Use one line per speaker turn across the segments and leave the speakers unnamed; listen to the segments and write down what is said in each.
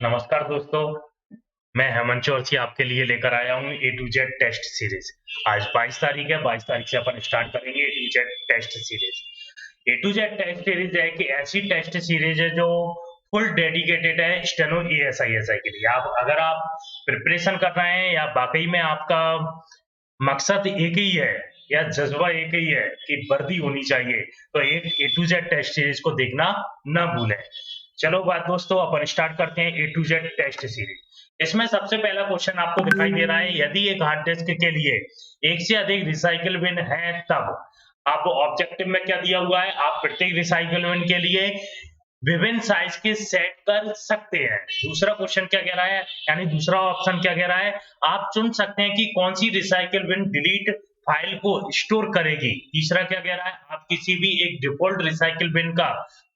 नमस्कार दोस्तों, मैं हेमंत चौरसिया आपके लिए लेकर आया हूँ ए टू जेड टेस्ट सीरीज। आज 22 तारीख है, 22 तारीख से अपन स्टार्ट करेंगे A to Z test series. A to Z test series है कि ऐसी टेस्ट सीरीज है जो फुल डेडिकेटेड है स्टेनो एएसआई के लिए। अगर आप प्रिपरेशन कर रहे हैं या वाकई में आपका मकसद एक ही है या जज्बा एक ही है कि वर्दी होनी चाहिए, तो एक ए टू जेड टेस्ट सीरीज को देखना ना भूलें। चलो बात दोस्तों, अपन स्टार्ट करते हैं ए टू जेड टेस्ट सीरीज। इसमें सबसे पहला क्वेश्चन आपको दिखाई दे रहा है, यदि एक हार्ड डिस्क के लिए एक से अधिक रिसाइकिल बिन है तब। आपको ऑब्जेक्टिव में क्या दिया हुआ है, आप प्रत्येक रिसाइकिल बिन के लिए विभिन्न साइज के सेट कर सकते हैं। दूसरा क्वेश्चन क्या कह रहा है, यानी दूसरा ऑप्शन क्या कह रहा है, आप चुन सकते हैं कि कौन सी रिसाइकिल बिन डिलीट फाइल को स्टोर करेगी। तीसरा क्या कह रहा है, आप किसी भी एक डिफॉल्ट रिसाइकिल बिन का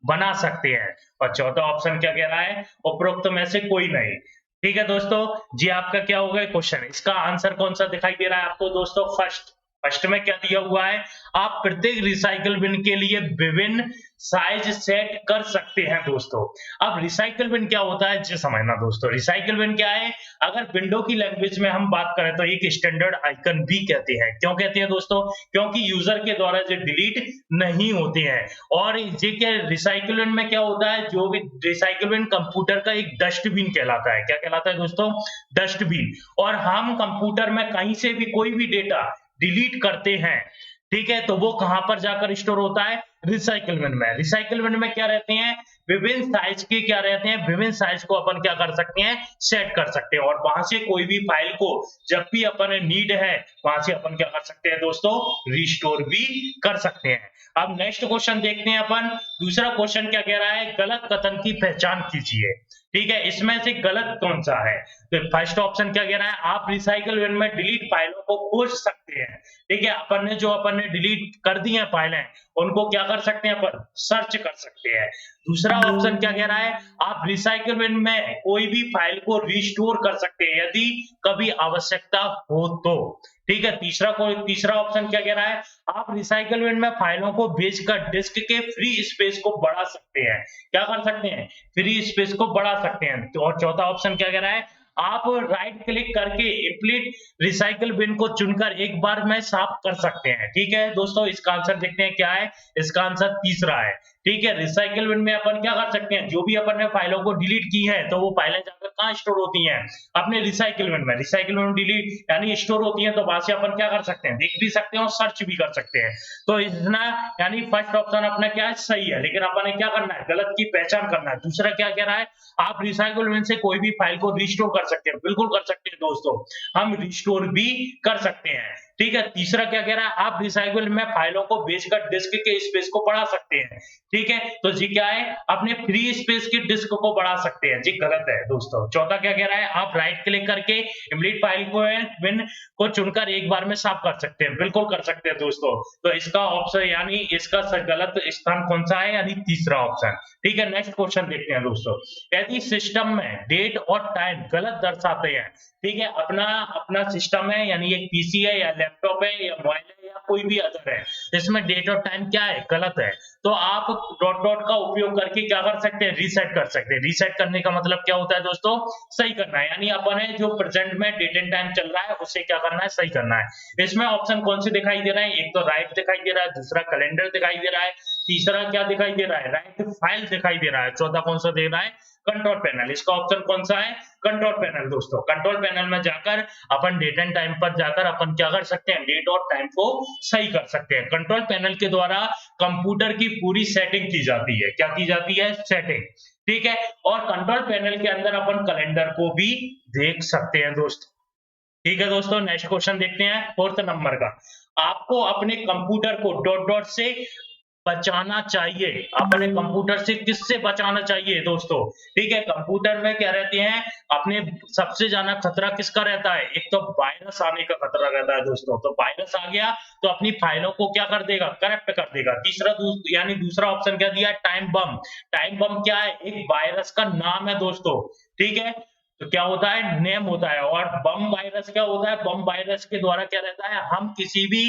बना सकते हैं। और चौथा ऑप्शन क्या कह रहा है, उपरोक्त में से कोई नहीं। ठीक है दोस्तों, जी आपका क्या होगा क्वेश्चन, इसका आंसर कौन सा दिखाई दे रहा है आपको दोस्तों? फर्स्ट में क्या दिया हुआ है, आप प्रत्येक रिसाइकिल बिन के लिए विभिन्न साइज सेट कर सकते हैं दोस्तों। अब रिसाइकिल बिन क्या होता है, जो समझना दोस्तों, रिसाइकिल बिन क्या है, अगर विंडो की लैंग्वेज में हम बात करें तो एक स्टैंडर्ड आइकन भी कहते हैं। क्यों कहते हैं दोस्तों? क्योंकि यूजर के द्वारा जो डिलीट नहीं होते हैं। और ये क्या रिसाइकिल बिन में क्या होता है, जो भी रिसाइकिल बिन कंप्यूटर का एक डस्टबिन कहलाता है। क्या कहलाता है दोस्तों? डस्टबिन। और हम कंप्यूटर में कहीं से भी कोई भी डेटा डिलीट करते हैं, ठीक है, तो वो कहां पर जाकर स्टोर होता है? रिसाइकिल बिन में। रिसाइकिल बिन में क्या रहते हैं, विभिन्न साइज के क्या रहते हैं, विभिन्न साइज को अपन क्या कर सकते हैं, सेट कर सकते हैं। और वहां से कोई भी फाइल को जब भी अपन नीड है, वहां से अपन क्या कर सकते हैं दोस्तों, रिस्टोर भी कर सकते हैं। अब नेक्स्ट क्वेश्चन देखते हैं अपन। दूसरा क्वेश्चन क्या कह रहा है, गलत कथन की पहचान कीजिए। ठीक है, इसमें से गलत कौन सा है? तो फर्स्ट ऑप्शन क्या कह रहा है, आप रिसाइकिल बिन में डिलीट फाइलों को खोज सकते हैं। ठीक है, अपन ने डिलीट कर दी है फाइलें, उनको क्या कर सकते हैं, अपन सर्च कर सकते हैं। दूसरा ऑप्शन क्या कह रहा है, आप रिसाइकिल बिन में कोई भी फाइल को रिस्टोर कर सकते हैं यदि कभी आवश्यकता हो तो। ठीक है, तीसरा ऑप्शन क्या कह रहा है, आप रिसाइकिल बिन में फाइलों को भेजकर डिस्क के फ्री स्पेस को बढ़ा सकते हैं। क्या कर सकते हैं? फ्री स्पेस को बढ़ा सकते हैं। तो और चौथा ऑप्शन क्या कह रहा है, आप राइट क्लिक करके इंप्लीट रिसाइकिल बिन को चुनकर एक बार में साफ कर सकते हैं। ठीक है दोस्तों, इसका आंसर देखते हैं क्या है। इसका आंसर तीसरा है। ठीक है, रिसाइकिल बिन में अपन क्या कर सकते हैं, जो भी अपन ने फाइलों को डिलीट की है तो वो फाइलें जाकर कहाँ स्टोर होती हैं, अपने रिसाइकिल बिन में। रिसाइकिल बिन डिलीट यानी स्टोर होती है, तो वहां से अपन क्या कर सकते हैं, देख भी सकते हैं और सर्च भी कर सकते हैं। तो इतना यानी फर्स्ट ऑप्शन अपना क्या है, सही है। लेकिन अपन ने क्या करना है, गलत की पहचान करना है। दूसरा क्या कह रहा है, आप रिसाइकिल बिन से कोई भी फाइल को रिस्टोर कर सकते हैं। बिल्कुल कर सकते हैं दोस्तों, हम रिस्टोर भी कर सकते हैं। ठीक है, तीसरा क्या कह रहा है, आप रिसाइकिल में फाइलों को भेजकर डिस्क के स्पेस को बढ़ा सकते हैं। ठीक है, तो जी क्या है, अपने फ्री स्पेस की डिस्क को बढ़ा सकते हैं। जी गलत है दोस्तों। चौथा क्या कह रहा है, आप राइट क्लिक करके इम्प्लीट फाइल को बिन को चुनकर एक बार में साफ कर सकते हैं। बिल्कुल कर सकते हैं दोस्तों। तो इसका ऑप्शन यानी इसका गलत स्थान कौन सा है, यानी तीसरा ऑप्शन। ठीक है, नेक्स्ट क्वेश्चन देखते हैं दोस्तों। यदि सिस्टम में डेट और टाइम गलत दर्शाते हैं, ठीक है, अपना अपना सिस्टम है, यानी एक पीसी है या लैपटॉप है या मोबाइल है या कोई भी अदर है, इसमें डेट और टाइम क्या है, गलत है, तो आप डॉट डॉट का उपयोग करके क्या कर सकते हैं, रीसेट कर सकते हैं। रीसेट करने का मतलब क्या होता है दोस्तों, सही करना है। यानी अपन है जो प्रेजेंट में डेट एंड टाइम चल रहा है उसे क्या करना है, सही करना है। इसमें ऑप्शन कौन से दिखाई दे रहे हैं, एक तो राइट दिखाई दे रहा है, दूसरा कैलेंडर दिखाई दे रहा है, तीसरा क्या दिखाई दे रहा है, राइट फाइल दिखाई दे रहा है, चौथा कौन सा दे रहा है, कंट्रोल पैनल। इसका ऑप्शन कौन सा है, कंट्रोल पैनल दोस्तों। कंट्रोल पैनल में जाकर अपन डेट एंड टाइम पर जाकर अपन क्या कर सकते हैं, डेट और टाइम को सही कर सकते हैं। कंट्रोल पैनल के द्वारा कंप्यूटर की पूरी सेटिंग की जाती है। क्या की जाती है, सेटिंग। ठीक है, और कंट्रोल पैनल के अंदर अपन कैलेंडर को भी देख सकते हैं दोस्तों। ठीक है दोस्तों, नेक्स्ट क्वेश्चन देखते हैं, फोर्थ नंबर का। आपको अपने कंप्यूटर को डॉट डॉट से बचाना चाहिए। अपने कंप्यूटर से किससे बचाना चाहिए दोस्तों? ठीक है, कंप्यूटर में क्या रहते हैं, अपने सबसे ज्यादा खतरा किसका रहता है, एक तो वायरस आने का खतरा रहता है दोस्तों। तो वायरस आ गया तो अपनी फाइलों को क्या कर देगा, करप्ट कर देगा। यानी दूसरा ऑप्शन क्या दिया, टाइम बम। टाइम बम क्या है, एक वायरस का नाम है दोस्तों। ठीक है, तो क्या होता है, नेम होता है। और बम वायरस क्या होता है, बम वायरस के द्वारा क्या रहता है, हम किसी भी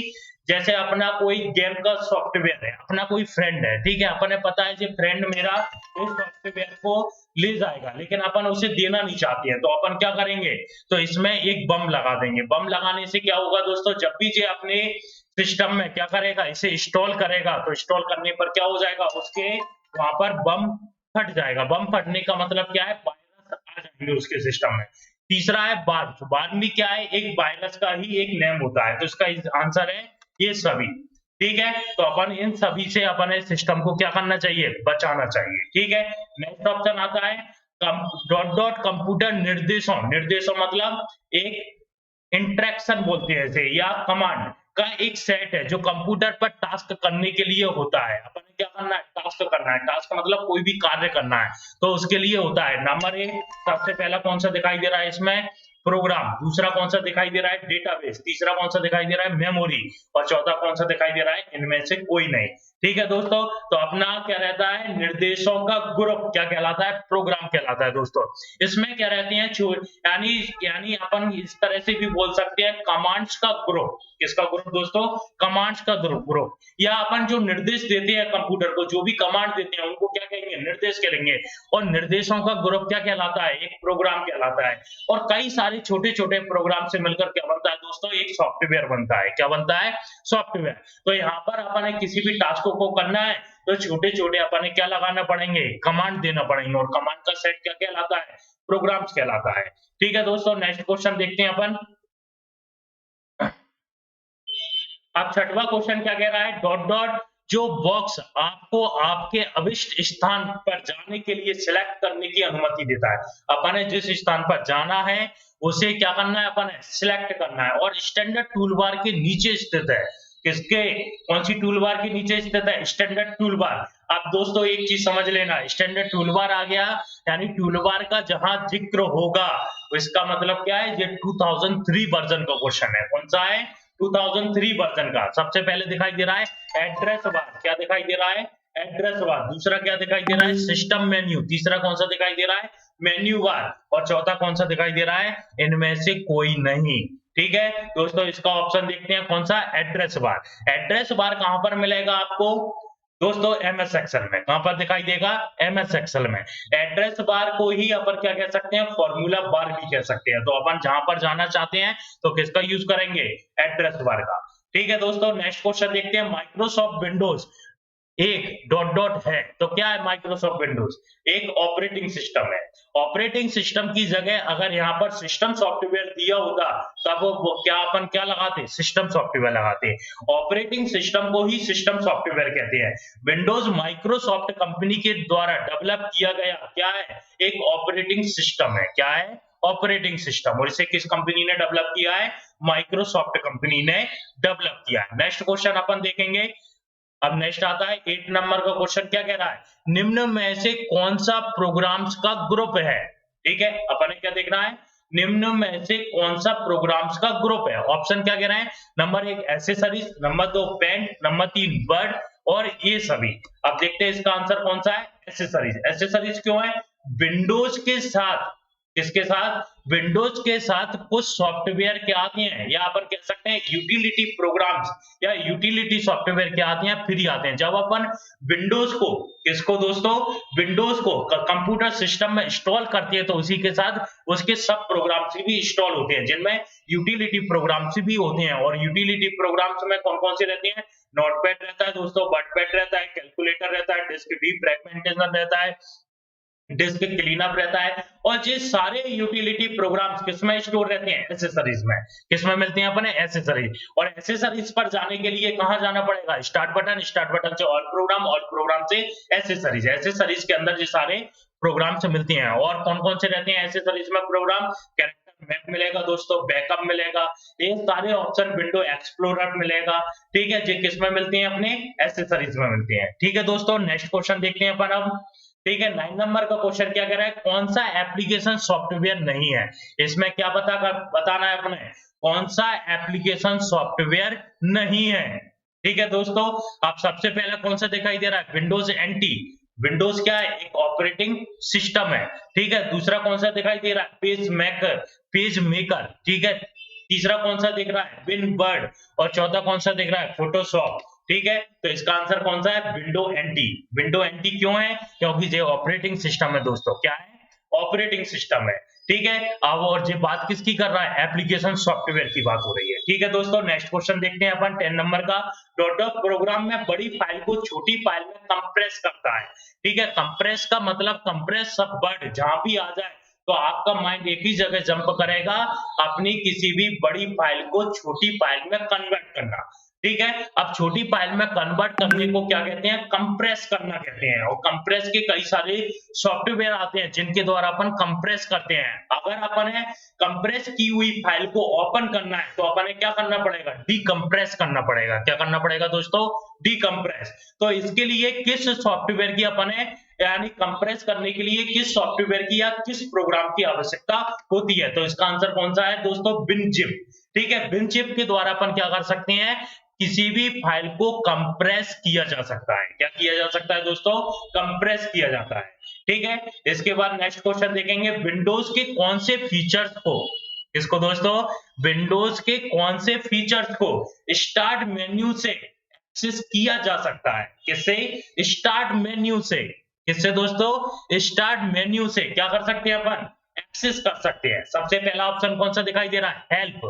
जैसे अपना कोई गेम का सॉफ्टवेयर है, अपना कोई फ्रेंड है, ठीक है, अपने पता है कि फ्रेंड मेरा इस सॉफ्टवेयर को ले जाएगा, लेकिन अपन उसे देना नहीं चाहते हैं, तो अपन क्या करेंगे, तो इसमें एक बम लगा देंगे। बम लगाने से क्या होगा दोस्तों, जब भी ये अपने सिस्टम में क्या करेगा, इसे इंस्टॉल करेगा, तो इंस्टॉल करने पर क्या हो जाएगा, उसके वहां पर बम फट जाएगा। बम फटने का मतलब क्या है, वायरस आ जाएंगे उसके सिस्टम में। तीसरा है बार्म। बार्म भी क्या है, एक वायरस का ही एक नेम होता है, तो इसका आंसर है ये सभी। ठीक है, तो अपन इन सभी से अपने सिस्टम को क्या करना चाहिए, बचाना चाहिए। ठीक है, नेक्स्ट ऑप्शन आता है डॉट डॉट कंप्यूटर निर्देशों। निर्देशों मतलब एक इंटरेक्शन बोलते हैं इसे, या कमांड का एक सेट है जो कंप्यूटर पर टास्क करने के लिए होता है। अपन ने क्या करना है, टास्क करना है। टास्क मतलब कोई भी कार्य करना है, तो उसके लिए होता है। नंबर एक, सबसे पहला कौन सा दिखाई दे रहा है इसमें, प्रोग्राम। दूसरा कौन सा दिखाई दे रहा है, डेटाबेस। तीसरा कौन सा दिखाई दे रहा है, मेमोरी। और चौथा कौन सा दिखाई दे रहा है, इनमें से कोई नहीं। ठीक है दोस्तों, तो अपना क्या रहता है, निर्देशों का ग्रुप क्या कहलाता है, प्रोग्राम कहलाता है दोस्तों। इसमें क्या रहती है, यानी यानी अपन इस तरह से भी बोल सकते हैं कमांड्स का ग्रुप। किसका ग्रुप दोस्तों, कमांड्स का ग्रुप। या अपन जो निर्देश देते हैं कंप्यूटर को, जो भी कमांड देते हैं उनको क्या कहेंगे, निर्देश कहेंगे। और निर्देशों का ग्रुप क्या कहलाता है, एक प्रोग्राम कहलाता है। और कई सारे छोटे छोटे प्रोग्राम से मिलकर क्या बनता है दोस्तों, एक सॉफ्टवेयर बनता है। क्या बनता है, सॉफ्टवेयर। तो यहाँ पर अपन किसी भी टास्क को करना है, तो छोटे छोटे अपन क्या लगाना पड़ेंगे, कमांड देना पड़ेंगे। और कमांड का सेट क्या कहलाता है, प्रोग्राम्स कहलाता है। ठीक है दोस्तों, नेक्स्ट क्वेश्चन देखते हैं अपन। अब छठवां क्वेश्चन क्या कह रहा है, डॉट डॉट जो बॉक्स आपको आपके अभिष्ट स्थान पर जाने के लिए सिलेक्ट करने की अनुमति देता है। अपन ने जिस स्थान पर जाना है उसे क्या करना है, अपन सिलेक्ट करना है। और स्टैंडर्ड टूल बार के नीचे स्थित है। किसके, कौन सी टूल बार के नीचे स्थित है, स्टैंडर्ड टूल बार। अब दोस्तों एक चीज समझ लेना, स्टैंडर्ड टूल बार आ गया, यानी टूल बार का जहां जिक्र होगा, इसका मतलब क्या है, ये 2003 वर्जन का क्वेश्चन है। कौन सा है, 2003 वर्जन का। सबसे पहले दिखाई दे रहा है एड्रेस बार। क्या दिखाई दे रहा है, एड्रेस बार। दूसरा क्या दिखाई दे रहा है, सिस्टम मेन्यू। तीसरा कौन सा दिखाई दे रहा है, मेन्यू बार। और चौथा कौन सा दिखाई दे रहा है, इनमें से कोई नहीं। ठीक है दोस्तों, इसका ऑप्शन देखते हैं कौन सा, एड्रेस बार। एड्रेस बार कहां पर मिलेगा आपको दोस्तों, एमएस एक्सेल में। कहां पर दिखाई देगा, एमएस एक्सेल में। एड्रेस बार को ही अपन क्या कह सकते हैं, फॉर्मूला बार भी कह सकते हैं। तो अपन जहां पर जाना चाहते हैं तो किसका यूज करेंगे, एड्रेस बार का। ठीक है दोस्तों, नेक्स्ट क्वेश्चन देखते हैं। माइक्रोसॉफ्ट विंडोज एक डॉट डॉट है, तो क्या है माइक्रोसॉफ्ट विंडोज, एक ऑपरेटिंग सिस्टम है। ऑपरेटिंग सिस्टम की जगह अगर यहाँ पर सिस्टम सॉफ्टवेयर दिया होता, तब वो क्या अपन क्या लगाते, सिस्टम सॉफ्टवेयर लगाते। ऑपरेटिंग सिस्टम को ही सिस्टम सॉफ्टवेयर कहते हैं। विंडोज माइक्रोसॉफ्ट कंपनी के द्वारा डेवलप किया गया क्या है, एक ऑपरेटिंग सिस्टम है। क्या है, ऑपरेटिंग सिस्टम। और इसे किस कंपनी ने डेवलप किया है, माइक्रोसॉफ्ट कंपनी ने डेवलप किया है। नेक्स्ट क्वेश्चन अपन देखेंगे। अब नेक्स्ट आता है 8 नंबर का क्वेश्चन। क्या कह रहा है, निम्न में से कौन सा प्रोग्राम्स का ग्रुप है। ठीक है, अपन ने क्या देखना है, निम्न में से कौन सा प्रोग्राम्स का ग्रुप है। ऑप्शन क्या कह रहे हैं, number 1 accessories, number 2 paint, number 3 word, और ये सभी। अब देखते हैं इसका आंसर कौन सा है, एसेसरीज। एसेसरीज क्यों है, विंडोज के साथ, किसके साथ, विंडोज के साथ कुछ सॉफ्टवेयर क्या आते हैं, या अपन कह सकते हैं यूटिलिटी प्रोग्राम्स या यूटिलिटी सॉफ्टवेयर क्या आते हैं, फ्री आते हैं। जब अपन विंडोज को, किसको दोस्तों, विंडोज को कंप्यूटर सिस्टम में इंस्टॉल करते हैं, तो उसी के साथ उसके सब प्रोग्राम्स भी इंस्टॉल होते हैं, जिनमें यूटिलिटी प्रोग्राम्स भी होते हैं। और यूटिलिटी प्रोग्राम्स में कौन कौन से रहते हैं, नोटपैड रहता है दोस्तों, वर्डपैड रहता है, कैलकुलेटर रहता है, डिस्क डीफ्रैगमेंटेशन रहता है, डिस्क क्लीनअप रहता है। और ये सारे यूटिलिटी प्रोग्राम्स किसमें स्टोर रहते हैं, एसेसरीज में। किसमें मिलते हैं अपने, एसेसरीज। और एसेसरीज पर जाने के लिए कहां जाना पड़ेगा, स्टार्ट बटन, स्टार्ट बटन से ऑल प्रोग्राम, ऑल प्रोग्राम से एसेसरीज। एसेसरीज के अंदर ये सारे प्रोग्राम से मिलती हैं। और कौन कौन से रहते हैं एसेसरीज में प्रोग्राम, कैरेक्टर मैप मिलेगा दोस्तों, बैकअप मिलेगा, ये सारे ऑप्शन, विंडो एक्सप्लोरर मिलेगा। ठीक है, ये किसमें मिलते हैं, अपने एसेसरीज में मिलते हैं। ठीक है दोस्तों, नेक्स्ट क्वेश्चन देखते हैं अपन अब। ठीक है, 9 नंबर का क्वेश्चन क्या कह रहा है, कौन सा एप्लीकेशन सॉफ्टवेयर नहीं है। इसमें क्या बताना है अपने, कौन सा एप्लीकेशन सॉफ्टवेयर नहीं है। ठीक है दोस्तों, अब सबसे पहला कौन सा दिखाई दे रहा है, विंडोज एनटी। विंडोज क्या है, एक ऑपरेटिंग सिस्टम है। ठीक है, दूसरा कौन सा दिखाई दे रहा है, पेज मेकर। ठीक है, तीसरा कौन सा दिख रहा है, विन बर्ड। और चौथा कौन सा दिख रहा है, फोटोशॉप। ठीक है, तो इसका आंसर कौन सा है? Window n t. विंडो एनटी क्यों है? क्योंकि ये ऑपरेटिंग सिस्टम है दोस्तों। क्या है? ऑपरेटिंग सिस्टम है। ठीक है, अब और ये बात किसकी कर रहा है? एप्लीकेशन सॉफ्टवेयर की बात हो रही है। ठीक है दोस्तों, नेक्स्ट क्वेश्चन देखते हैं अपन 10 नंबर का। डॉट प्रोग्राम में बड़ी फाइल को छोटी फाइल में कंप्रेस करता है। ठीक है, कंप्रेस का मतलब कंप्रेस सब वर्ड जहां भी आ जाए तो आपका माइंड एक ही जगह जंप करेगा, अपनी किसी भी बड़ी फाइल को छोटी फाइल में कन्वर्ट करना। ठीक है, अब छोटी फाइल में कन्वर्ट करने को क्या कहते हैं? कंप्रेस करना कहते हैं। और कंप्रेस के कई सारे सॉफ्टवेयर आते हैं जिनके द्वारा अपन कंप्रेस करते हैं। अगर अपन है कंप्रेस की हुई फाइल को ओपन करना है तो अपन क्या करना पड़ेगा? डीकंप्रेस करना पड़ेगा। क्या करना पड़ेगा दोस्तों? डीकंप्रेस। तो इसके लिए किस सॉफ्टवेयर की अपन है, यानी कंप्रेस करने के लिए किस सॉफ्टवेयर की या किस प्रोग्राम की आवश्यकता होती है? तो इसका आंसर कौन सा है दोस्तों? विनजिप। ठीक है, विनजिप के द्वारा अपन क्या कर सकते हैं? किसी भी फाइल को कंप्रेस किया जा सकता है। क्या किया जा सकता है दोस्तों? कंप्रेस किया जाता है। ठीक है, इसके बाद नेक्स्ट क्वेश्चन देखेंगे। विंडोज के कौन से फीचर्स को, इसको दोस्तों, विंडोज के कौन से फीचर्स को स्टार्ट मेन्यू से एक्सेस किया जा सकता है? किससे? स्टार्ट मेन्यू से। किससे दोस्तों? स्टार्ट मेन्यू से क्या कर सकते हैं अपन? एक्सेस कर सकते हैं। सबसे पहला ऑप्शन कौन सा दिखाई दे रहा है? हेल्प।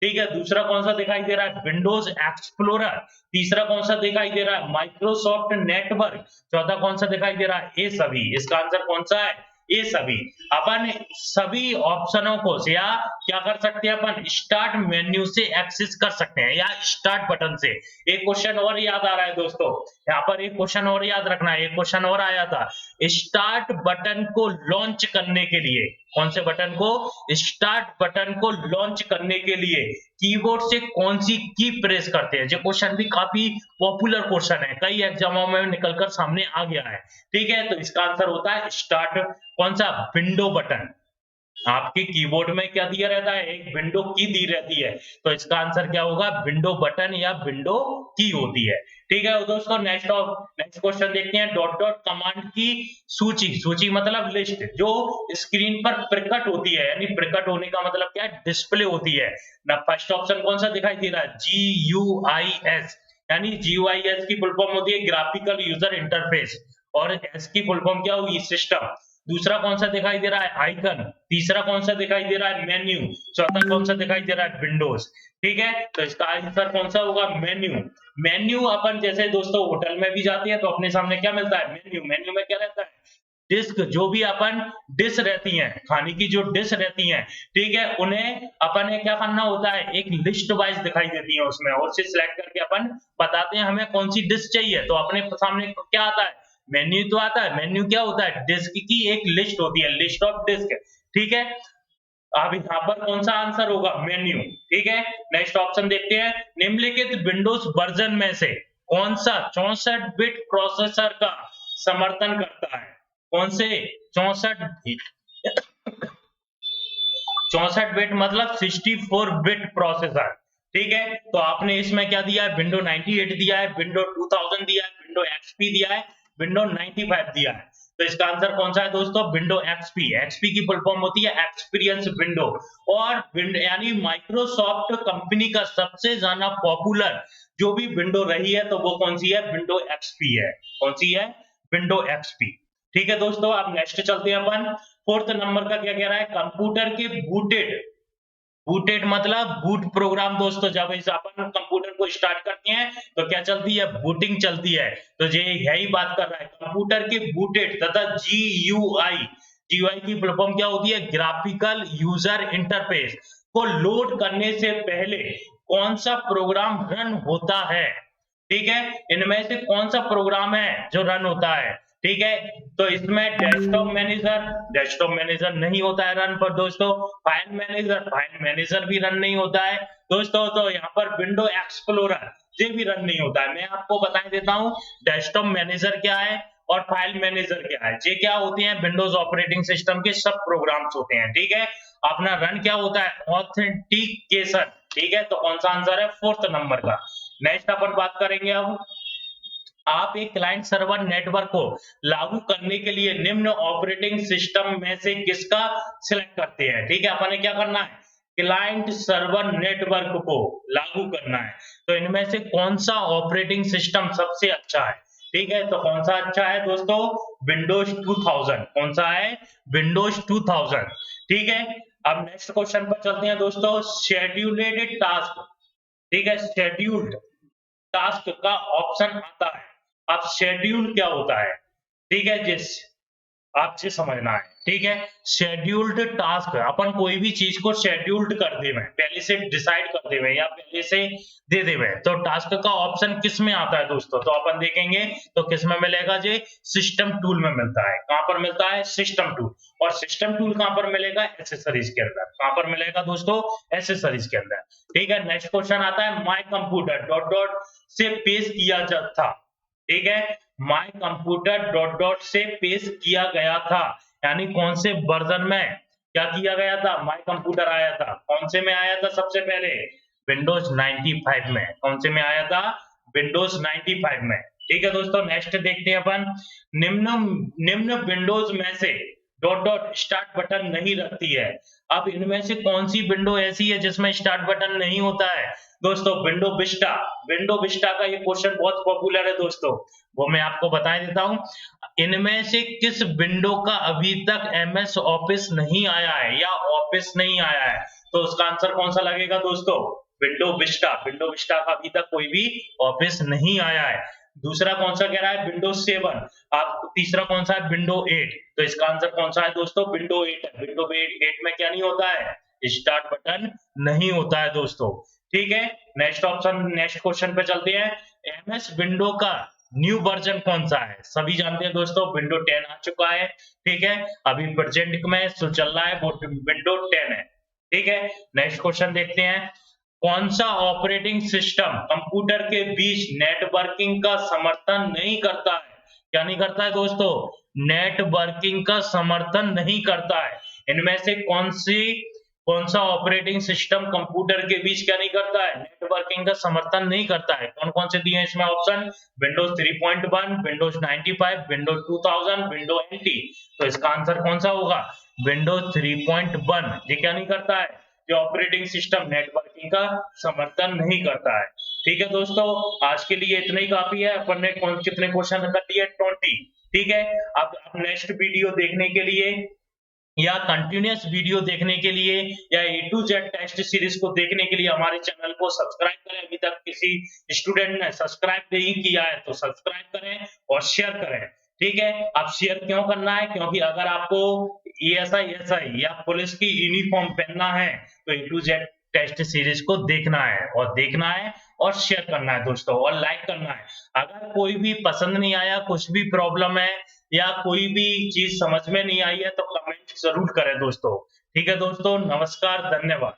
ठीक है, दूसरा कौन सा दिखाई दे रहा है? Windows explorer. तीसरा कौन सा दिखाई दे रहा है? Microsoft network. चौथा कौन सा दिखाई दे रहा है? ये सभी। इसका आंसर कौन सा है? ये सभी। अपन सभी ऑप्शनों को या क्या कर सकते हैं? अपन स्टार्ट मेन्यू से एक्सेस कर सकते हैं या स्टार्ट बटन से। एक क्वेश्चन और याद आ रहा है दोस्तों, यहाँ पर एक क्वेश्चन और याद रखना है। एक क्वेश्चन और आया था, स्टार्ट बटन को लॉन्च करने के लिए, कौन से बटन को? स्टार्ट बटन को लॉन्च करने के लिए कीबोर्ड से कौन सी की प्रेस करते हैं? ये क्वेश्चन भी काफी पॉपुलर क्वेश्चन है, कई एग्जामों में निकलकर सामने आ गया है। ठीक है, तो इसका आंसर होता है स्टार्ट, कौन सा? Window button. आपके कीबोर्ड में क्या दिया रहता है? एक विंडो की दी रहती है, तो इसका आंसर क्या होगा? विंडो बटन या विंडो की होती है। ठीक है दोस्तों, नेक्स्ट क्वेश्चन देखते हैं। डॉट डॉट कमांड की सूची, सूची मतलब लिस्ट, जो स्क्रीन पर प्रकट होती है, यानी प्रकट होने का मतलब क्या है? डिस्प्ले होती है ना। फर्स्ट ऑप्शन कौन सा दिखाई दे रहा है? GUIS, यानी GUIS की फुल फॉर्म होती है ग्राफिकल यूजर इंटरफेस, और एस की फुल फॉर्म क्या होगी? सिस्टम। दूसरा कौन सा दिखाई दे रहा है? आइकन। तीसरा कौन सा दिखाई दे रहा है? मेन्यू। चौथा कौन सा दिखाई दे रहा है? विंडोज। ठीक है, तो इसका आंसर कौन सा होगा? मेन्यू। मेन्यू अपन जैसे दोस्तों होटल में भी जाते हैं तो अपने सामने क्या मिलता है? मेन्यू। मेन्यू में क्या रहता है? डिस्क, जो भी अपन डिश रहती हैं, खाने की जो डिश रहती हैं, ठीक है, उन्हें अपन ने क्या करना होता है? एक लिस्ट वाइज दिखाई देती है उसमें, और उसे सिलेक्ट करके अपन बताते हैं हमें कौन सी डिश चाहिए, तो अपने सामने क्या आता है? मेन्यू तो आता है। मेन्यू क्या होता है? डिस्क की एक लिस्ट होती है, लिस्ट ऑफ डिस्क। ठीक है, अब यहाँ पर कौन सा आंसर होगा? मेन्यू। ठीक है, नेक्स्ट ऑप्शन देखते हैं। निम्नलिखित विंडोज वर्जन में से कौन सा 64 बिट प्रोसेसर का समर्थन करता है? कौन से? 64 बिट मतलब 64 बिट प्रोसेसर। ठीक है, तो आपने इसमें क्या दिया है? विंडो 98 दिया है, विंडो 2000 दिया है, विंडो एक्सपी दिया है, विंडो 95 दिया है। तो इसका आंसर कौन सा है दोस्तों? Window XP. एक्सपी की फुल फॉर्म होती है एक्सपीरियंस विंडो, और यानी माइक्रोसॉफ्ट कंपनी का सबसे ज्यादा पॉपुलर जो भी विंडो रही है तो वो कौन सी है? विंडो एक्सपी है। कौन सी है? Window XP. ठीक है दोस्तों, अब नेक्स्ट चलते हैं अपन। फोर्थ नंबर का क्या कह रहा है? कंप्यूटर के बूटेड, बूटेड मतलब बूट प्रोग्राम दोस्तों। जब इस अपन कंप्यूटर को स्टार्ट करते हैं तो क्या चलती है? बूटिंग चलती है। तो ये यही बात कर रहा है, कंप्यूटर के बूटेड तथा GUI, GUI की फुल फॉर्म क्या होती है? ग्राफिकल यूजर इंटरफेस को लोड करने से पहले कौन सा प्रोग्राम रन होता है? ठीक है, इनमें से कौन सा प्रोग्राम है जो रन होता है? ठीक है, तो इसमें डेस्कटॉप मैनेजर नहीं होता है रन पर दोस्तों। फाइल मैनेजर भी रन नहीं होता है दोस्तों। तो यहाँ पर विंडो एक्सप्लोरर ये भी रन नहीं होता है। मैं आपको बता देता हूँ डेस्कटॉप मैनेजर क्या है और फाइल मैनेजर क्या है। ये क्या होते हैं? विंडोज ऑपरेटिंग सिस्टम के सब प्रोग्राम्स होते हैं। ठीक है, अपना रन क्या होता है? ऑथेंटिकेशन। ठीक है, तो कौन सा आंसर है? फोर्थ नंबर का। नेक्स्ट अपन बात करेंगे अब, आप एक क्लाइंट सर्वर नेटवर्क को लागू करने के लिए निम्न ऑपरेटिंग सिस्टम में से किसका सिलेक्ट करते हैं? ठीक है, अपन ने क्या करना है? क्लाइंट सर्वर नेटवर्क को लागू करना है। तो इनमें से कौन सा ऑपरेटिंग सिस्टम सबसे अच्छा है? ठीक है, तो कौन सा अच्छा है दोस्तों? विंडोज 2000। कौन सा है? विंडोज 2000। ठीक है, अब नेक्स्ट क्वेश्चन पर चलते हैं दोस्तों। शेड्यूल्ड टास्क, ठीक है, शेड्यूल्ड टास्क का ऑप्शन आता है। अब शेड्यूल क्या होता है? ठीक है, आपसे समझना है। ठीक है, शेड्यूल्ड टास्क, अपन कोई भी चीज को शेड्यूल्ड कर देवे, पहले से डिसाइड कर देवे या पहले से दे देवे, तो टास्क का ऑप्शन किस में आता है दोस्तों? तो अपन देखेंगे तो किस में मिलेगा जी? सिस्टम टूल में मिलता है। कहां पर मिलता है? System tool. और सिस्टम टूल कहां पर मिलेगा? एसेसरीज के अंदर। कहां पर मिलेगा दोस्तों? एसेसरीज के अंदर। ठीक है, नेक्स्ट क्वेश्चन आता है माय कंप्यूटर डॉट डॉट से पेश किया जाता था। ठीक है, माय कंप्यूटर डॉट डॉट से पेश किया गया था, यानी कौन से वर्जन में क्या किया गया था? माय कंप्यूटर आया था। कौन से में आया था सबसे पहले? विंडोज 95 में। कौन से में आया था? विंडोज 95 में। ठीक है दोस्तों, नेक्स्ट देखते हैं अपन। निम्न निम्न विंडोज में से डॉट डॉट स्टार्ट बटन नहीं रखती है। अब इनमें से कौन सी विंडो ऐसी है जिसमें स्टार्ट बटन नहीं होता है? दोस्तों विंडो विस्टा। विंडो विस्टा का ये क्वेश्चन बहुत पॉपुलर है दोस्तों, वो मैं आपको बता देता हूं। इनमें से किस विंडो का अभी तक एमएस ऑफिस नहीं आया है या ऑफिस नहीं आया है? तो उसका आंसर कौन सा लगेगा दोस्तों? Window Vista. विंडो विस्टा का अभी तक कोई भी ऑफिस नहीं आया है। दूसरा कौन सा कह रहा है? विंडो 7। आप तीसरा कौन सा है? विंडो 8। तो इसका आंसर कौन सा है दोस्तों? विंडो 8 है। विंडो 8 में क्या नहीं होता है? स्टार्ट बटन नहीं होता है दोस्तों। ठीक है, नेक्स्ट क्वेश्चन पे चलते हैं। एमएस विंडो का न्यू वर्जन कौन सा है? सभी जानते हैं दोस्तों, विंडो 10 आ चुका है। ठीक है, अभी प्रेजेंट में जो चल रहा है वो विंडो 10 है। ठीक है, नेक्स्ट क्वेश्चन देखते हैं। कौन सा ऑपरेटिंग सिस्टम कंप्यूटर के बीच नेटवर्किंग का समर्थन नहीं करता है? क्या नहीं करता है दोस्तों? नेटवर्किंग का समर्थन नहीं करता है। इनमें से कौन सा ऑपरेटिंग सिस्टम कंप्यूटर के बीच क्या नहीं करता है? नेटवर्किंग का समर्थन नहीं करता है। कौन कौन से दिए हैं इसमें option? Windows 3.1, Windows 95, Windows 2000, window NT. तो इसका आंसर कौन सा होगा? विंडोज 3.1। ये क्या नहीं करता है? जो ऑपरेटिंग सिस्टम नेटवर्किंग का समर्थन नहीं करता है। ठीक है दोस्तों, आज के लिए इतना ही काफी है। अपन ने कितने क्वेश्चन कर लिए? 20। ठीक है, अब नेक्स्ट वीडियो देखने के लिए या कंटिन्यूअस वीडियो देखने के लिए या ए टू जेड टेस्ट सीरीज को देखने के लिए हमारे चैनल को सब्सक्राइब करें। अभी तक किसी स्टूडेंट ने सब्सक्राइब नहीं किया है तो सब्सक्राइब करें और शेयर करें। ठीक है, अब शेयर क्यों करना है? क्योंकि अगर आपको एएसआई या पुलिस की यूनिफॉर्म पहनना है तो ए टू जेड टेस्ट सीरीज को देखना है और शेयर करना है दोस्तों, और लाइक करना है। अगर कोई भी पसंद नहीं आया, कुछ भी प्रॉब्लम है या कोई भी चीज समझ में नहीं आई है तो कमेंट जरूर करें दोस्तों। ठीक है दोस्तों, नमस्कार, धन्यवाद।